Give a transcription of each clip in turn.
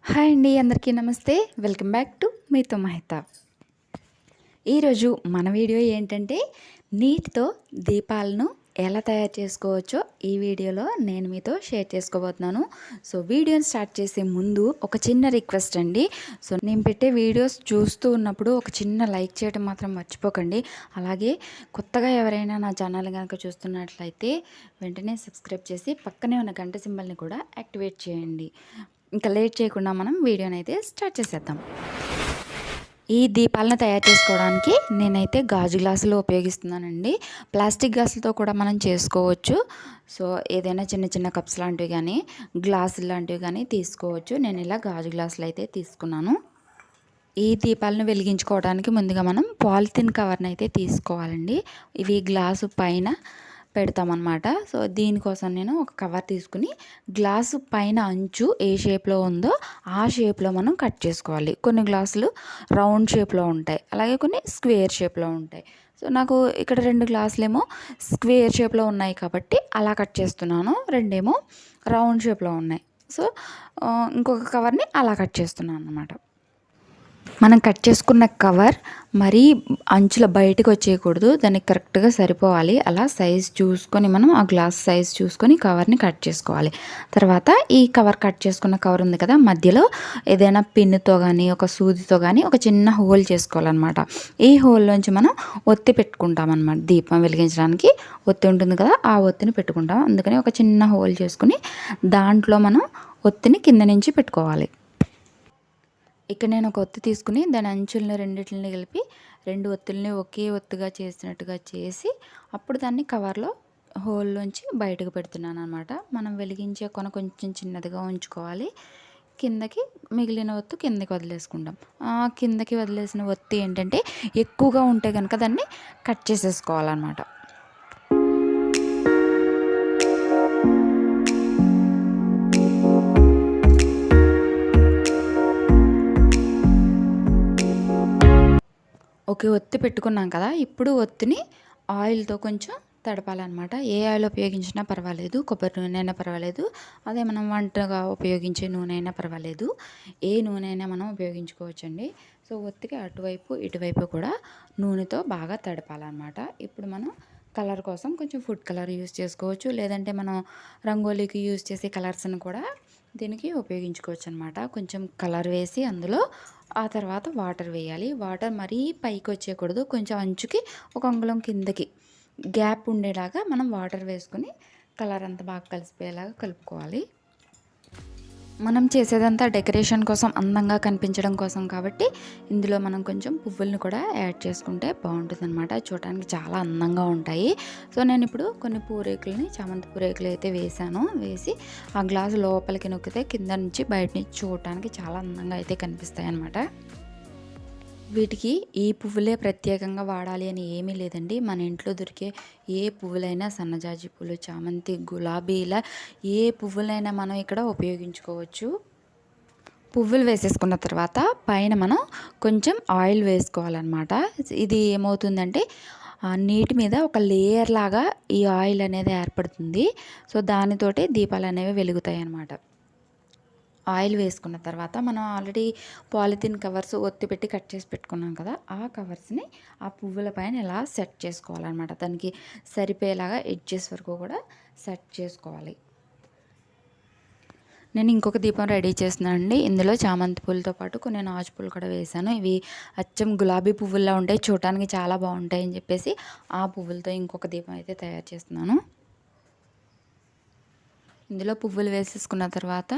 Hi అండి, అందరికీ నమస్తే. వెల్కమ్ బ్యాక్ టు మీతో మహిత. ఈరోజు మన వీడియో ఏంటంటే నీటితో దీపాలను ఎలా తయారు చేసుకోవచ్చో ఈ వీడియోలో నేను మీతో షేర్ చేసుకోబోతున్నాను. సో వీడియోని స్టార్ట్ చేసే ముందు ఒక చిన్న రిక్వెస్ట్ అండి. సో నేను పెట్టే వీడియోస్ చూస్తూ ఉన్నప్పుడు ఒక చిన్న లైక్ చేయడం మాత్రం మర్చిపోకండి. అలాగే కొత్తగా ఎవరైనా నా ఛానల్ కనుక చూస్తున్నట్లయితే వెంటనే సబ్స్క్రైబ్ చేసి పక్కనే ఉన్న గంట సింబల్ని కూడా యాక్టివేట్ చేయండి. ఇంకా లేట్ చేయకుండా మనం వీడియోని అయితే స్టార్ట్ చేసేద్దాం. ఈ దీపాలను తయారు చేసుకోవడానికి నేనైతే గాజు గ్లాసులు ఉపయోగిస్తున్నానండి. ప్లాస్టిక్ గ్లాసులతో కూడా మనం చేసుకోవచ్చు. సో ఏదైనా చిన్న చిన్న కప్స్ లాంటివి కానీ గ్లాసులు లాంటివి కానీ తీసుకోవచ్చు. నేను ఇలా గాజు గ్లాసులు అయితే తీసుకున్నాను. ఈ దీపాలను వెలిగించుకోవడానికి ముందుగా మనం పాలిథిన్ కవర్ని అయితే తీసుకోవాలండి. ఇవి గ్లాసు పైన పెడతామన్నమాట. సో దీనికోసం నేను ఒక కవర్ తీసుకుని గ్లాసు పైన అంచు ఏ షేప్లో ఉందో ఆ షేప్లో మనం కట్ చేసుకోవాలి. కొన్ని గ్లాసులు రౌండ్ షేప్లో ఉంటాయి, అలాగే కొన్ని స్క్వేర్ షేప్లో ఉంటాయి. సో నాకు ఇక్కడ 2 గ్లాసులేమో స్క్వేర్ షేప్లో ఉన్నాయి కాబట్టి అలా కట్ చేస్తున్నాను. 2 ఏమో రౌండ్ షేప్లో ఉన్నాయి. సో ఇంకొక కవర్ని అలా కట్ చేస్తున్నాను అన్నమాట. మనం కట్ చేసుకున్న కవర్ మరీ అంచుల బయటకు వచ్చేయకూడదు, దానికి కరెక్ట్గా సరిపోవాలి. అలా సైజ్ చూసుకొని మనం ఆ గ్లాస్ సైజ్ చూసుకొని కవర్ని కట్ చేసుకోవాలి. తర్వాత ఈ కవర్ కట్ చేసుకున్న కవర్ ఉంది కదా, మధ్యలో ఏదైనా పిన్నుతో కానీ ఒక సూదితో కానీ ఒక చిన్న హోల్ చేసుకోవాలన్నమాట. ఈ హోల్లోంచి మనం ఒత్తి పెట్టుకుంటాం అన్నమాట. దీపం వెలిగించడానికి ఒత్తి ఉంటుంది కదా, ఆ ఒత్తిని పెట్టుకుంటాం. అందుకని ఒక చిన్న హోల్ చేసుకుని దాంట్లో మనం ఒత్తిని కింద నుంచి పెట్టుకోవాలి. ఇక్కడ నేను ఒక ఒత్తి తీసుకుని దాని అంచులను రెండిట్లని కలిపి 2 ఒత్తుల్ని ఒకే ఒత్తుగా చేసినట్టుగా చేసి అప్పుడు దాన్ని కవర్లో హోల్లోంచి బయటకు పెడుతున్నాను అనమాట. మనం వెలిగించే కొన కొంచెం చిన్నదిగా ఉంచుకోవాలి. కిందకి మిగిలిన ఒత్తు కిందకి వదిలేసుకుంటాం. కిందకి వదిలేసిన ఒత్తి ఏంటంటే ఎక్కువగా ఉంటే కనుక దాన్ని కట్ చేసేసుకోవాలన్నమాట. ఒకే ఒత్తి పెట్టుకున్నాం కదా, ఇప్పుడు ఒత్తిని ఆయిల్తో కొంచెం తడపాలన్నమాట. ఏ ఆయిల్ ఉపయోగించినా పర్వాలేదు, కొబ్బరి నూనె అయినా పర్వాలేదు, అదే మనం వంటగా ఉపయోగించే నూనె అయినా పర్వాలేదు, ఏ నూనె అయినా మనం ఉపయోగించుకోవచ్చండి. సో ఒత్తికి అటువైపు ఇటువైపు కూడా నూనెతో బాగా తడపాలన్నమాట. ఇప్పుడు మనం కలర్ కోసం కొంచెం ఫుడ్ కలర్ యూస్ చేసుకోవచ్చు, లేదంటే మనం రంగోలీకి యూస్ చేసే కలర్స్ని కూడా దీనికి ఉపయోగించుకోవచ్చు అనమాట. కొంచెం కలర్ వేసి అందులో ఆ తర్వాత వాటర్ వేయాలి. వాటర్ మరీ పైకి వచ్చేయకూడదు, కొంచెం అంచుకి ఒక అంగుళం కిందకి గ్యాప్ ఉండేలాగా మనం వాటర్ వేసుకుని కలర్ అంతా బాగా కలిసిపోయేలాగా కలుపుకోవాలి. మనం చేసేదంతా డెకరేషన్ కోసం, అందంగా కనిపించడం కోసం కాబట్టి ఇందులో మనం కొంచెం పువ్వులను కూడా యాడ్ చేసుకుంటే బాగుంటుంది అనమాట. చూడటానికి చాలా అందంగా ఉంటాయి. సో నేను ఇప్పుడు కొన్ని పూరేకులని, చామంతి పూరేకులు అయితే వేసి ఆ గ్లాసు లోపలికి నొక్కితే కింద నుంచి బయట నుంచి చూడటానికి చాలా అందంగా అయితే కనిపిస్తాయి అన్నమాట. వీటికి ఈ పువ్వులే ప్రత్యేకంగా వాడాలి అని ఏమీ లేదండి. మన ఇంట్లో దొరికే ఏ పువ్వులైనా, సన్నజాజి పూలు, చామంతి, గులాబీ, ఇలా ఏ పువ్వులైనా మనం ఇక్కడ ఉపయోగించుకోవచ్చు. పువ్వులు వేసేసుకున్న తర్వాత పైన మనం కొంచెం ఆయిల్ వేసుకోవాలన్నమాట. ఇది ఏమవుతుందంటే నీటి మీద ఒక లేయర్ లాగా ఈ ఆయిల్ అనేది ఏర్పడుతుంది. సో దానితోటి దీపాలు అనేవి వెలుగుతాయి అన్నమాట. ఆయిల్ వేసుకున్న తర్వాత మనం ఆల్రెడీ పాలిథిన్ కవర్స్ ఒత్తి పెట్టి కట్ చేసి పెట్టుకున్నాం కదా, ఆ కవర్స్ని ఆ పువ్వుల పైన ఇలా సెట్ చేసుకోవాలన్నమాట. దానికి సరిపోయేలాగా ఎడ్జెస్ వరకు కూడా సెట్ చేసుకోవాలి. నేను ఇంకొక దీపం రెడీ చేస్తున్నానండి. ఇందులో చామంతి పూలతో పాటు కొన్ని నాచు పూలు కూడా వేశాను. ఇవి అచ్చం గులాబీ పువ్వుల్లో ఉంటాయి, చూడటానికి చాలా బాగుంటాయి అని చెప్పేసి ఆ పువ్వులతో ఇంకొక దీపం అయితే తయారు చేస్తున్నాను. ఇందులో పువ్వులు వేసేసుకున్న తర్వాత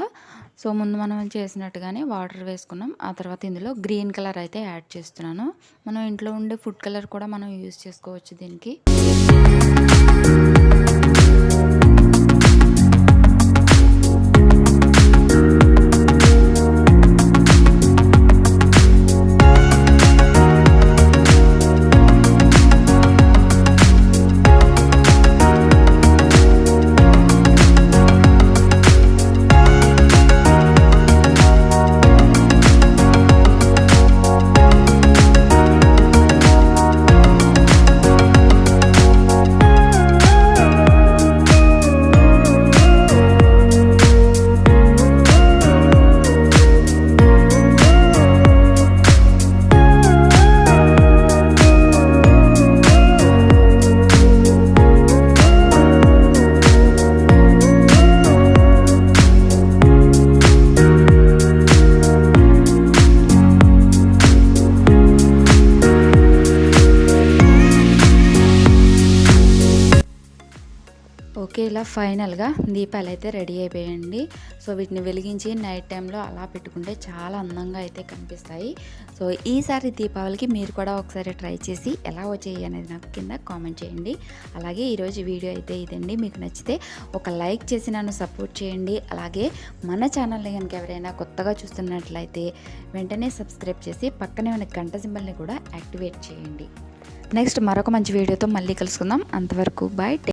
సో ముందు మనం చేసినట్టుగానే వాటర్ వేసుకున్నాం. ఆ తర్వాత ఇందులో గ్రీన్ కలర్ అయితే యాడ్ చేస్తున్నాను. మనం ఇంట్లో ఉండే ఫుడ్ కలర్ కూడా మనం యూజ్ చేసుకోవచ్చు దీనికి. ఫైనల్గా దీపాలు అయితే రెడీ అయిపోయాయండి. సో వీటిని వెలిగించి నైట్ టైంలో అలా పెట్టుకుంటే చాలా అందంగా అయితే కనిపిస్తాయి. సో ఈసారి దీపావళికి మీరు కూడా ఒకసారి ట్రై చేసి ఎలా వచ్చాయి అనేది నాకు కింద కామెంట్ చేయండి. అలాగే ఈరోజు వీడియో అయితే ఇదండి. మీకు నచ్చితే ఒక లైక్ చేసి నన్ను సపోర్ట్ చేయండి. అలాగే మన ఛానల్ని కనుక ఎవరైనా కొత్తగా చూస్తున్నట్లయితే వెంటనే సబ్స్క్రైబ్ చేసి పక్కనే ఉన్న గంట సింబల్ని కూడా యాక్టివేట్ చేయండి. నెక్స్ట్ మరొక మంచి వీడియోతో మళ్ళీ కలుసుకుందాం. అంతవరకు బాయ్.